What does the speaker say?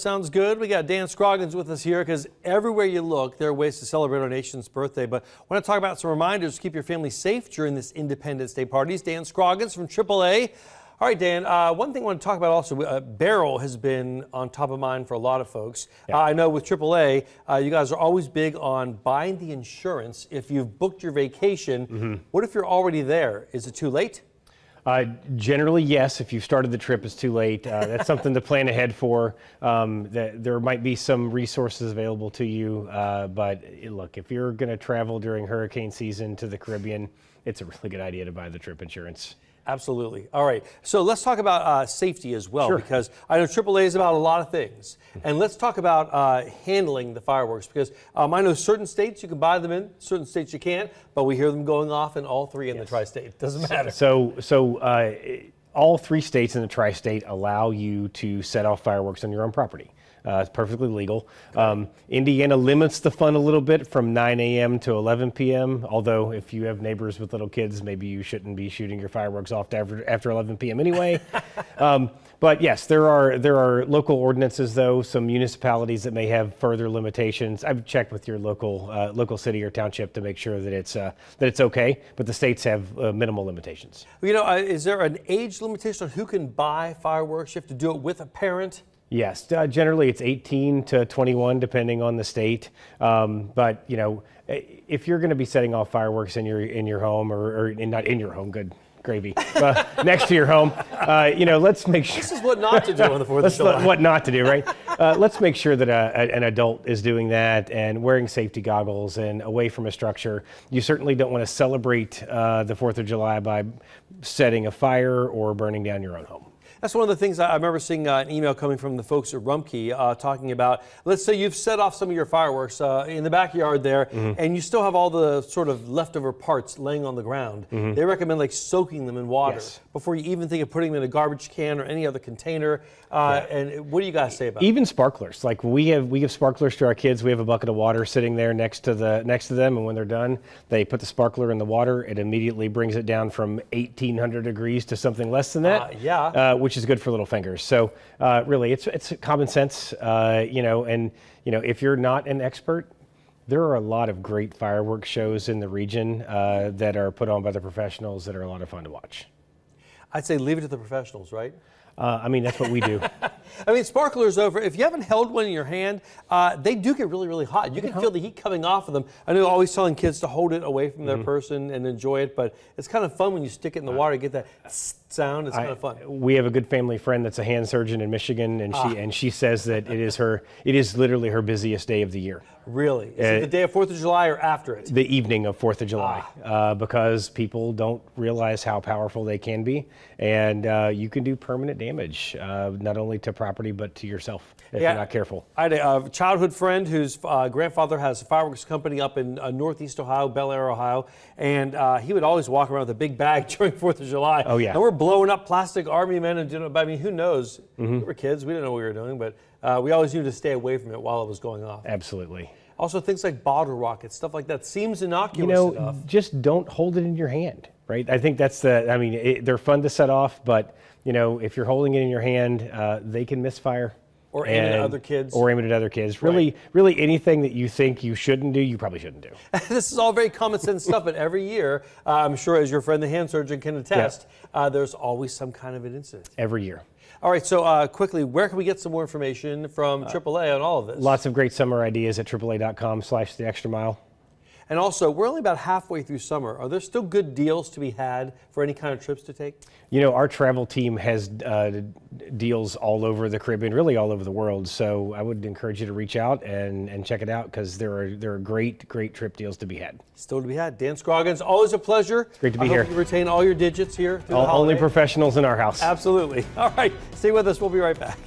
Sounds good. We got Dan Scroggins with us here because everywhere you look, there are ways to celebrate our nation's birthday. But I want to talk about some reminders to keep your family safe during this Independence Day parties. Dan Scroggins from AAA. All right, Dan, one thing I want to talk about also, Barrel has been on top of mind for a lot of folks. Yeah. I know with AAA, you guys are always big on buying the insurance if you've booked your vacation. Mm-hmm. What if you're already there? Is it too late? Generally, yes. If you've started the trip, it's too late. That's something to plan ahead for. There might be some resources available to you, but look, if you're going to travel during hurricane season to the Caribbean, it's a really good idea to buy the trip insurance. Absolutely. All right. So let's talk about safety as well, Sure. Because I know AAA is about a lot of things. And let's talk about handling the fireworks, because I know certain states you can buy them in, certain states you can't, but we hear them going off in all three in the tri-state. It doesn't matter. So all three states in the tri-state allow you to set off fireworks on your own property. It's perfectly legal. Indiana limits the fun a little bit from 9 a.m. to 11 p.m. Although if you have neighbors with little kids, maybe you shouldn't be shooting your fireworks off after 11 p.m. anyway. But yes, there are local ordinances, though, some municipalities that may have further limitations. I've checked with your local city or township to make sure that it's okay. But the states have minimal limitations. You know, is there an age limitation on who can buy fireworks? You have to do it with a parent? Yes, generally it's 18 to 21, depending on the state. But you know, if you're going to be setting off fireworks in your home, or not in your home, good gravy, next to your home, you know, let's make sure. This is what not to do on the 4th of July. What not to do, right? Let's make sure that an adult is doing that and wearing safety goggles and away from a structure. You certainly don't want to celebrate the 4th of July by setting a fire or burning down your own home. That's one of the things I remember seeing an email coming from the folks at Rumpke talking about. Let's say you've set off some of your fireworks in the backyard there, mm-hmm. and you still have all the sort of leftover parts laying on the ground. Mm-hmm. They recommend like soaking them in water before you even think of putting them in a garbage can or any other container. And what do you guys say about even sparklers? Like we give sparklers to our kids. We have a bucket of water sitting there next to them, and when they're done, they put the sparkler in the water. It immediately brings it down from 1,800 degrees to something less than that. Which is good for little fingers. So really, it's common sense, you know. And you know, if you're not an expert, there are a lot of great fireworks shows in the region that are put on by the professionals that are a lot of fun to watch. I'd say leave it to the professionals, right? I mean, that's what we do. I mean, sparklers over. If you haven't held one in your hand, they do get really, really hot. You can feel the heat coming off of them. I know always telling kids to hold it away from their person and enjoy it, but it's kind of fun when you stick it in the water, get that sound. It's kind of fun. We have a good family friend that's a hand surgeon in Michigan, and she says that it is literally her busiest day of the year. Really? Is it the day of 4th of July or after it? The evening of 4th of July, because people don't realize how powerful they can be, and you can do permanent damage, not only to property but to yourself if you're not careful. I had a childhood friend whose grandfather has a fireworks company up in northeast Ohio, Bel Air, Ohio, and he would always walk around with a big bag during 4th of July. Oh yeah. And we're blowing up plastic army men, and I mean, who knows? We were kids, we didn't know what we were doing, but we always knew to stay away from it while it was going off. Absolutely. Also, things like bottle rockets, stuff like that seems innocuous enough. Just don't hold it in your hand, right? I think that's I mean, they're fun to set off, but you know, if you're holding it in your hand, they can misfire. Or aim it at other kids. Or aim it at other kids. Really anything that you think you shouldn't do, you probably shouldn't do. This is all very common sense stuff, but every year, I'm sure as your friend the hand surgeon can attest, there's always some kind of an incident. Every year. All right, so quickly, where can we get some more information from AAA on all of this? Lots of great summer ideas at AAA.com/theextramile. And also, we're only about halfway through summer. Are there still good deals to be had for any kind of trips to take? You know, our travel team has deals all over the Caribbean, really all over the world. So I would encourage you to reach out and check it out, because there are great trip deals to be had. Still to be had. Dan Scroggins, always a pleasure. It's great to be here. I hope you retain all your digits here through the holiday. Only professionals in our house. Absolutely. All right, stay with us. We'll be right back.